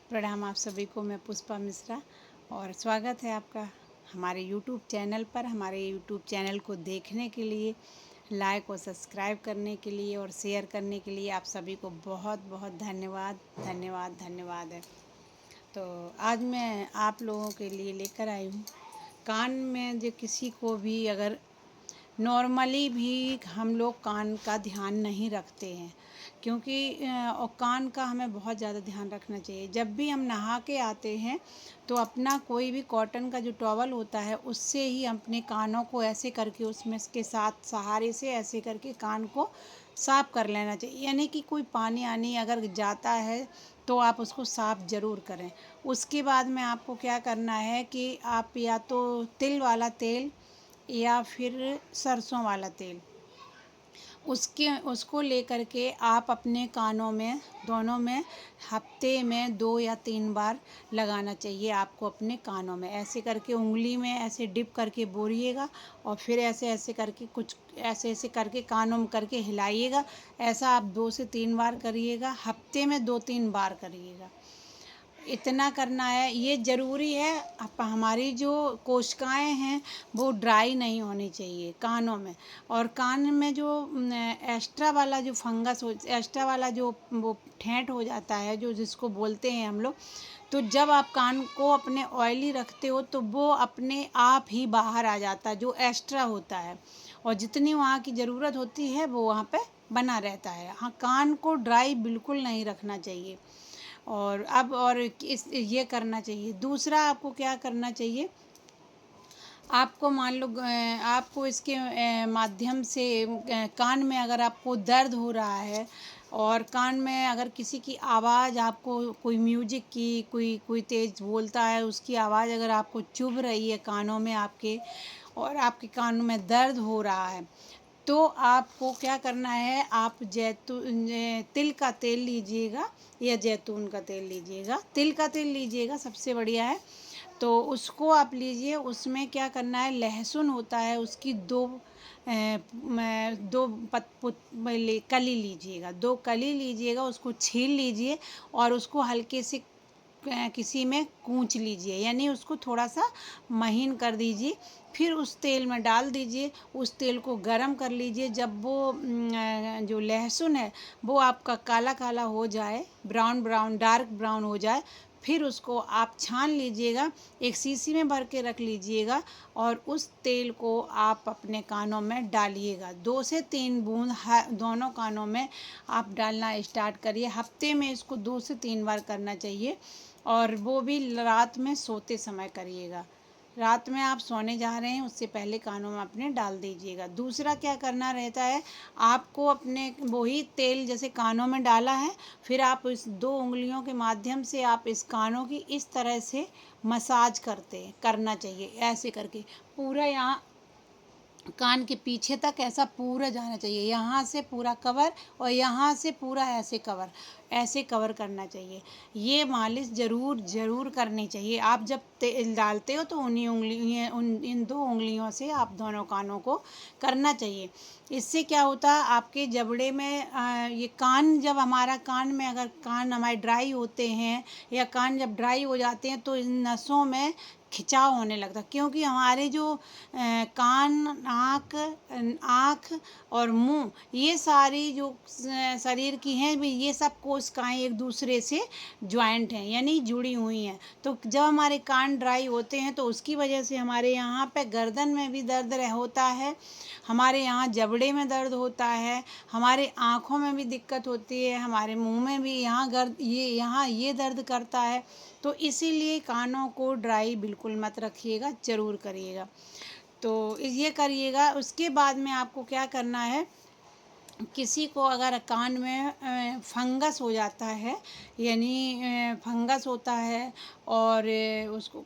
प्रणाम आप सभी को। मैं पुष्पा मिश्रा और स्वागत है आपका हमारे यूट्यूब चैनल पर। हमारे यूट्यूब चैनल को देखने के लिए, लाइक और सब्सक्राइब करने के लिए और शेयर करने के लिए आप सभी को बहुत बहुत धन्यवाद धन्यवाद धन्यवाद है। तो आज मैं आप लोगों के लिए लेकर आई हूँ कान में जो किसी को भी अगर नॉर्मली भी हम लोग कान का ध्यान नहीं रखते हैं, क्योंकि और कान का हमें बहुत ज़्यादा ध्यान रखना चाहिए। जब भी हम नहा के आते हैं तो अपना कोई भी कॉटन का जो टॉवल होता है उससे ही अपने कानों को ऐसे करके उसमें के साथ सहारे से ऐसे करके कान को साफ़ कर लेना चाहिए। यानी कि कोई पानी आनी अगर जाता है तो आप उसको साफ़ ज़रूर करें। उसके बाद में आपको क्या करना है कि आप या तो तिल वाला तेल या फिर सरसों वाला तेल उसको लेकर के आप अपने कानों में दोनों में हफ्ते में 2 या 3 बार लगाना चाहिए आपको अपने कानों में। ऐसे करके उंगली में ऐसे डिप करके बोरिएगा और फिर ऐसे ऐसे करके कुछ ऐसे ऐसे करके कानों में करके हिलाइएगा। ऐसा आप 2 से 3 बार करिएगा, हफ्ते में 2-3 बार करिएगा। इतना करना है, ये ज़रूरी है। हमारी जो कोशिकाएं हैं वो ड्राई नहीं होनी चाहिए कानों में। और कान में जो एक्स्ट्रा वाला जो फंगस हो, एक्स्ट्रा वाला जो वो ठेंठ हो जाता है जो जिसको बोलते हैं हम लोग, तो जब आप कान को अपने ऑयली रखते हो तो वो अपने आप ही बाहर आ जाता है जो एक्स्ट्रा होता है, और जितनी वहाँ की ज़रूरत होती है वो वहाँ पे बना रहता है। हाँ, कान को ड्राई बिल्कुल नहीं रखना चाहिए। और अब और इस ये करना चाहिए। दूसरा आपको क्या करना चाहिए, आपको मान लो आपको इसके माध्यम से कान में अगर आपको दर्द हो रहा है और कान में अगर किसी की आवाज़ आपको कोई म्यूजिक की कोई तेज़ बोलता है उसकी आवाज़ अगर आपको चुभ रही है कानों में आपके, और आपके कानों में दर्द हो रहा है, तो आपको क्या करना है, आप तिल का तेल लीजिएगा या जैतून का तेल लीजिएगा। तिल का तेल लीजिएगा सबसे बढ़िया है। तो उसको आप लीजिए, उसमें क्या करना है, लहसुन होता है उसकी दो कली लीजिएगा, 2 कली लीजिएगा, उसको छील लीजिए और उसको हल्के से किसी में कूच लीजिए, यानी उसको थोड़ा सा महीन कर दीजिए। फिर उस तेल में डाल दीजिए, उस तेल को गरम कर लीजिए। जब वो जो लहसुन है वो आपका काला काला हो जाए, ब्राउन ब्राउन डार्क ब्राउन हो जाए, फिर उसको आप छान लीजिएगा, एक शीशी में भर के रख लीजिएगा और उस तेल को आप अपने कानों में डालिएगा। 2 से 3 बूंद दोनों कानों में आप डालना स्टार्ट करिए। हफ्ते में इसको 2 से 3 बार करना चाहिए, और वो भी रात में सोते समय करिएगा। रात में आप सोने जा रहे हैं उससे पहले कानों में अपने डाल दीजिएगा। दूसरा क्या करना रहता है, आपको अपने वही तेल जैसे कानों में डाला है, फिर आप इस 2 उंगलियों के माध्यम से आप इस कानों की इस तरह से मसाज करना चाहिए, ऐसे करके पूरा यहाँ कान के पीछे तक ऐसा पूरा जाना चाहिए, यहाँ से पूरा कवर और यहाँ से पूरा ऐसे कवर करना चाहिए। ये मालिश ज़रूर ज़रूर करनी चाहिए। आप जब तेल डालते हो तो इन 2 उंगलियों से आप दोनों कानों को करना चाहिए। इससे क्या होता है, आपके जबड़े में ये कान जब हमारा कान में अगर कान हमारे ड्राई होते हैं या कान जब ड्राई हो जाते हैं तो इन नसों में खिंचाव होने लगता है, क्योंकि हमारे जो कान, आँख और मुंह, ये सारी जो शरीर की हैं भी, ये सब कोशिकाएं एक दूसरे से ज्वाइंट हैं, यानी जुड़ी हुई हैं। तो जब हमारे कान ड्राई होते हैं तो उसकी वजह से हमारे यहाँ पे गर्दन में भी दर्द होता है, हमारे यहाँ जबड़े में दर्द होता है, हमारे आँखों में भी दिक्कत होती है, हमारे मुंह में भी यहाँ ये दर्द करता है। तो इसीलिए कानों को ड्राई बिल्कुल मत रखिएगा, ज़रूर करिएगा। तो ये करिएगा। उसके बाद में आपको क्या करना है, किसी को अगर कान में फंगस हो जाता है, यानी फंगस होता है और उसको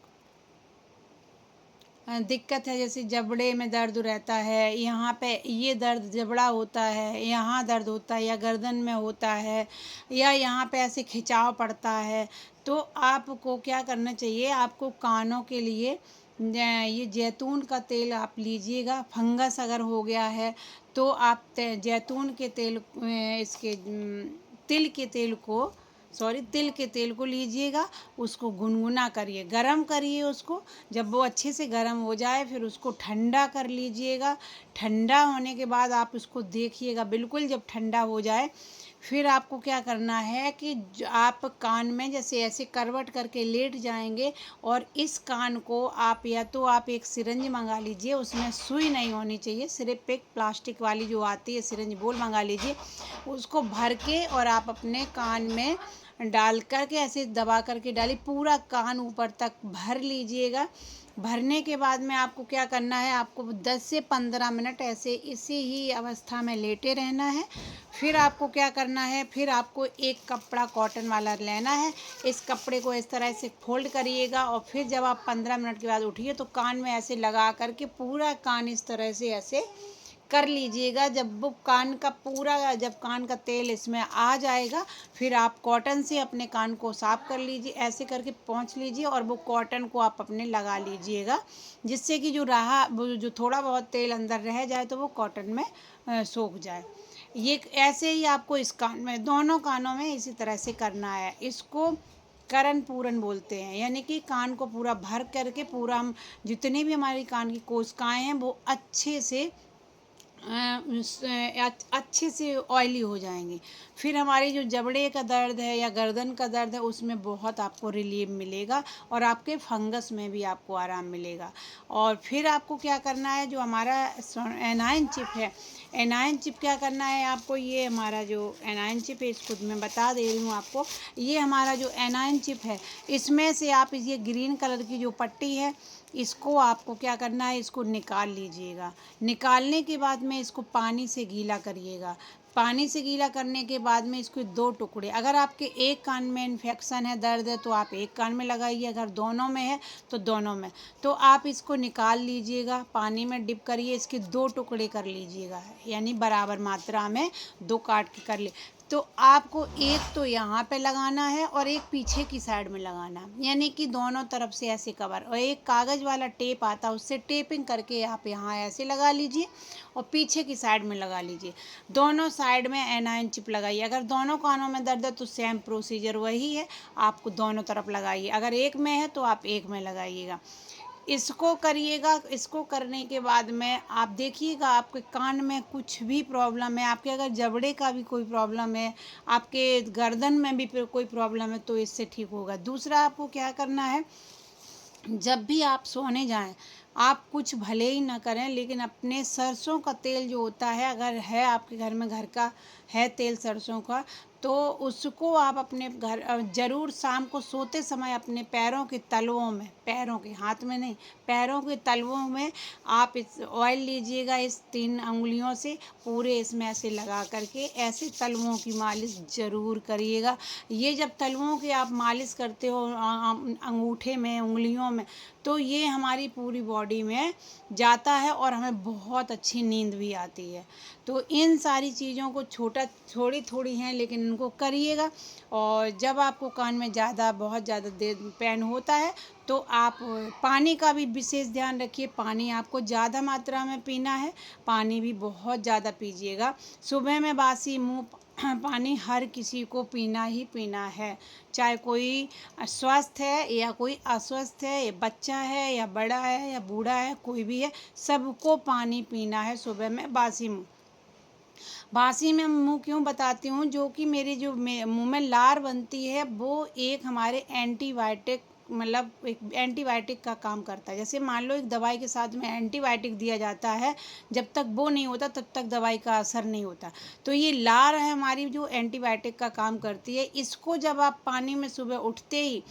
दिक्कत है, जैसे जबड़े में दर्द रहता है, यहाँ पे ये दर्द जबड़ा होता है, यहाँ दर्द होता है, या गर्दन में होता है, या यहाँ पे ऐसे खिंचाव पड़ता है, तो आपको क्या करना चाहिए, आपको कानों के लिए ये जैतून का तेल आप लीजिएगा। फंगस अगर हो गया है तो आप जैतून के तेल तिल के तेल को सॉरी तिल के तेल को लीजिएगा, उसको गुनगुना करिए, गरम करिए उसको। जब वो अच्छे से गरम हो जाए फिर उसको ठंडा कर लीजिएगा। ठंडा होने के बाद आप उसको देखिएगा, बिल्कुल जब ठंडा हो जाए फिर आपको क्या करना है कि आप कान में जैसे ऐसे करवट करके लेट जाएंगे, और इस कान को आप या तो आप एक सिरंज मंगा लीजिए, उसमें सुई नहीं होनी चाहिए, सिर्फ एक प्लास्टिक वाली जो आती है सिरंज बोल मंगा लीजिए, उसको भर के और आप अपने कान में डाल करके ऐसे दबा करके डालिए, पूरा कान ऊपर तक भर लीजिएगा। भरने के बाद में आपको क्या करना है, आपको 10 से 15 मिनट ऐसे इसी ही अवस्था में लेटे रहना है। फिर आपको क्या करना है, फिर आपको एक कपड़ा कॉटन वाला लेना है, इस कपड़े को इस तरह से फोल्ड करिएगा, और फिर जब आप 15 मिनट के बाद उठिए तो कान में ऐसे लगा करके पूरा कान इस तरह से ऐसे कर लीजिएगा। जब वो कान का पूरा, जब कान का तेल इसमें आ जाएगा, फिर आप कॉटन से अपने कान को साफ कर लीजिए, ऐसे करके पोंछ लीजिए, और वो कॉटन को आप अपने लगा लीजिएगा, जिससे कि वो जो थोड़ा बहुत तेल अंदर रह जाए तो वो कॉटन में सोख जाए। ये ऐसे ही आपको इस कान में, दोनों कानों में इसी तरह से करना है। इसको करण पूरन बोलते हैं, यानी कि कान को पूरा भर करके पूरा हम जितने भी हमारी कान की कोशिकाएं हैं वो अच्छे से अच्छे से ऑयली हो जाएंगी। फिर हमारी जो जबड़े का दर्द है या गर्दन का दर्द है उसमें बहुत आपको रिलीफ मिलेगा, और आपके फंगस में भी आपको आराम मिलेगा। और फिर आपको क्या करना है, जो हमारा एनाइन चिप है, एनाइन चिप क्या करना है आपको, ये हमारा जो एनाइन चिप है इसको मैं बता दे रही हूँ आपको। ये हमारा जो एनाइन चिप है, इसमें से आप ये ग्रीन कलर की जो पट्टी है इसको आपको क्या करना है, इसको निकाल लीजिएगा। निकालने के बाद में इसको पानी से गीला करिएगा। पानी से गीला करने के बाद में इसको 2 टुकड़े, अगर आपके एक कान में इन्फेक्शन है, दर्द है, तो आप एक कान में लगाइए, अगर दोनों में है तो दोनों में। तो आप इसको निकाल लीजिएगा, पानी में डिप करिए, इसके 2 टुकड़े कर लीजिएगा, यानी बराबर मात्रा में 2 काट के कर ले। तो आपको एक तो यहाँ पे लगाना है और एक पीछे की साइड में लगाना है, यानी कि दोनों तरफ से ऐसे कवर, और एक कागज़ वाला टेप आता है उससे टेपिंग करके आप यहाँ ऐसे लगा लीजिए और पीछे की साइड में लगा लीजिए। दोनों साइड में एनाइन चिप लगाइए। अगर दोनों कानों में दर्द है तो सेम प्रोसीजर वही है, आपको दोनों तरफ लगाइए। अगर एक में है तो आप एक में लगाइएगा। इसको करिएगा। इसको करने के बाद में आप देखिएगा आपके कान में कुछ भी प्रॉब्लम है, आपके अगर जबड़े का भी कोई प्रॉब्लम है, आपके गर्दन में भी कोई प्रॉब्लम है, तो इससे ठीक होगा। दूसरा आपको क्या करना है, जब भी आप सोने जाएं, आप कुछ भले ही ना करें, लेकिन अपने सरसों का तेल जो होता है, अगर है आपके घर में, घर का है तेल सरसों का, तो उसको आप अपने घर ज़रूर शाम को सोते समय अपने पैरों के तलवों में, पैरों के, हाथ में नहीं, पैरों के तलवों में आप इस ऑयल लीजिएगा, इस 3 उंगलियों से पूरे इसमें ऐसे लगा करके ऐसे तलवों की मालिश ज़रूर करिएगा। ये जब तलवों की आप मालिश करते हो अंगूठे में, उंगलियों में, तो ये हमारी पूरी बॉडी में जाता है और हमें बहुत अच्छी नींद भी आती है। तो इन सारी चीज़ों को थोड़ी थोड़ी हैं लेकिन इनको करिएगा। और जब आपको कान में बहुत ज़्यादा देर पेन होता है तो आप पानी का भी विशेष ध्यान रखिए। पानी आपको ज़्यादा मात्रा में पीना है, पानी भी बहुत ज़्यादा पीजिएगा। सुबह में बासी मुँह पानी हर किसी को पीना ही पीना है, चाहे कोई स्वस्थ है या कोई अस्वस्थ है, या बच्चा है या बड़ा है या बूढ़ा है, कोई भी है, सबको पानी पीना है सुबह में बासी मुँह। बासी में मुँह क्यों बताती हूँ, जो कि मेरी जो मुँह में लार बनती है वो एक हमारे एंटीबायोटिक, मतलब एक एंटीबायोटिक का काम करता है। जैसे मान लो एक दवाई के साथ में एंटीबायोटिक दिया जाता है, जब तक वो नहीं होता तब तक दवाई का असर नहीं होता। तो ये लार है हमारी जो एंटीबायोटिक का काम करती है। इसको जब आप पानी में सुबह उठते ही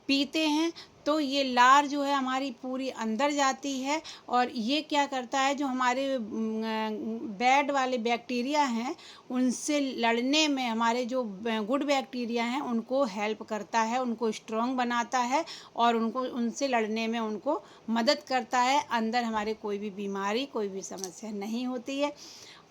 पीते हैं तो ये लार जो है हमारी पूरी अंदर जाती है, और ये क्या करता है, जो हमारे बैड वाले बैक्टीरिया हैं उनसे लड़ने में, हमारे जो गुड बैक्टीरिया हैं उनको हेल्प करता है, उनको स्ट्रॉन्ग बनाता है और उनको उनसे लड़ने में उनको मदद करता है। अंदर हमारे कोई भी बीमारी, कोई भी समस्या नहीं होती है।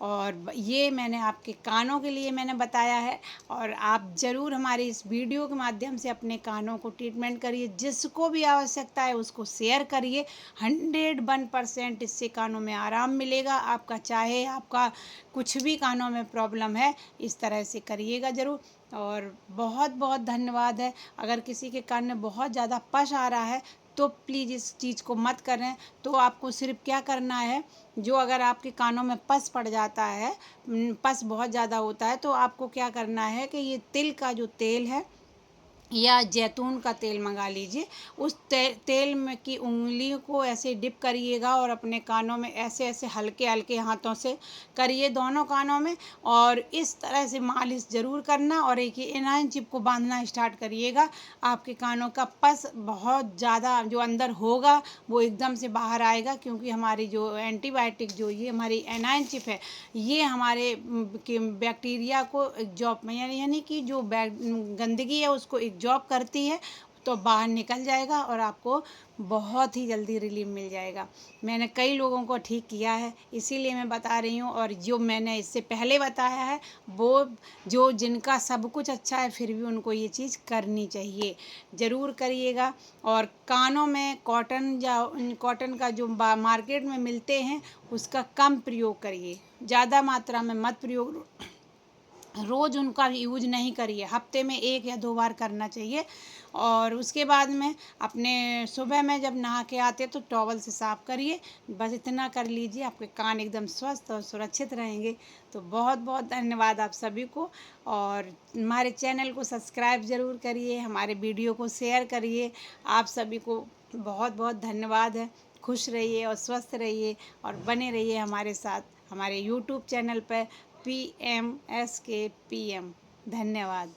और ये मैंने आपके कानों के लिए मैंने बताया है, और आप ज़रूर हमारी इस वीडियो के माध्यम से अपने कानों को ट्रीटमेंट करिए। जिसको भी आवश्यकता है उसको शेयर करिए। 101% इससे कानों में आराम मिलेगा आपका, चाहे आपका कुछ भी कानों में प्रॉब्लम है, इस तरह से करिएगा ज़रूर। और बहुत बहुत धन्यवाद है। अगर किसी के कान में बहुत ज़्यादा पश आ रहा है तो प्लीज़ इस चीज़ को मत करें। तो आपको सिर्फ क्या करना है, जो अगर आपके कानों में पस पड़ जाता है, पस बहुत ज़्यादा होता है, तो आपको क्या करना है कि ये तिल का जो तेल है या जैतून का तेल मंगा लीजिए। उस तेल में की उंगलियों को ऐसे डिप करिएगा और अपने कानों में ऐसे ऐसे हल्के हल्के हाथों से करिए, दोनों कानों में, और इस तरह से मालिश ज़रूर करना और एक इनाइन चिप को बांधना स्टार्ट करिएगा। आपके कानों का पस बहुत ज़्यादा जो अंदर होगा वो एकदम से बाहर आएगा, क्योंकि हमारी जो एंटीबायोटिक जो ये हमारी एनाइन चिप है, ये हमारे बैक्टीरिया को एब्जॉर्ब यानी कि जो गंदगी है उसको एब्जॉर्ब करती है, तो बाहर निकल जाएगा और आपको बहुत ही जल्दी रिलीफ मिल जाएगा। मैंने कई लोगों को ठीक किया है, इसीलिए मैं बता रही हूँ। और जो मैंने इससे पहले बताया है वो जो जिनका सब कुछ अच्छा है फिर भी उनको ये चीज़ करनी चाहिए, ज़रूर करिएगा। और कानों में कॉटन का जो मार्केट में मिलते हैं उसका कम प्रयोग करिए, ज़्यादा मात्रा में मत प्रयोग, रोज़ उनका यूज नहीं करिए, हफ्ते में 1 या 2 बार करना चाहिए। और उसके बाद में अपने सुबह में जब नहा के आते तो टॉवल से साफ़ करिए। बस इतना कर लीजिए, आपके कान एकदम स्वस्थ और सुरक्षित रहेंगे। तो बहुत बहुत धन्यवाद आप सभी को, और हमारे चैनल को सब्सक्राइब ज़रूर करिए, हमारे वीडियो को शेयर करिए। आप सभी को बहुत बहुत धन्यवाद है। खुश रहिए और स्वस्थ रहिए और बने रहिए हमारे साथ हमारे यूट्यूब चैनल पर PMSKPM। धन्यवाद।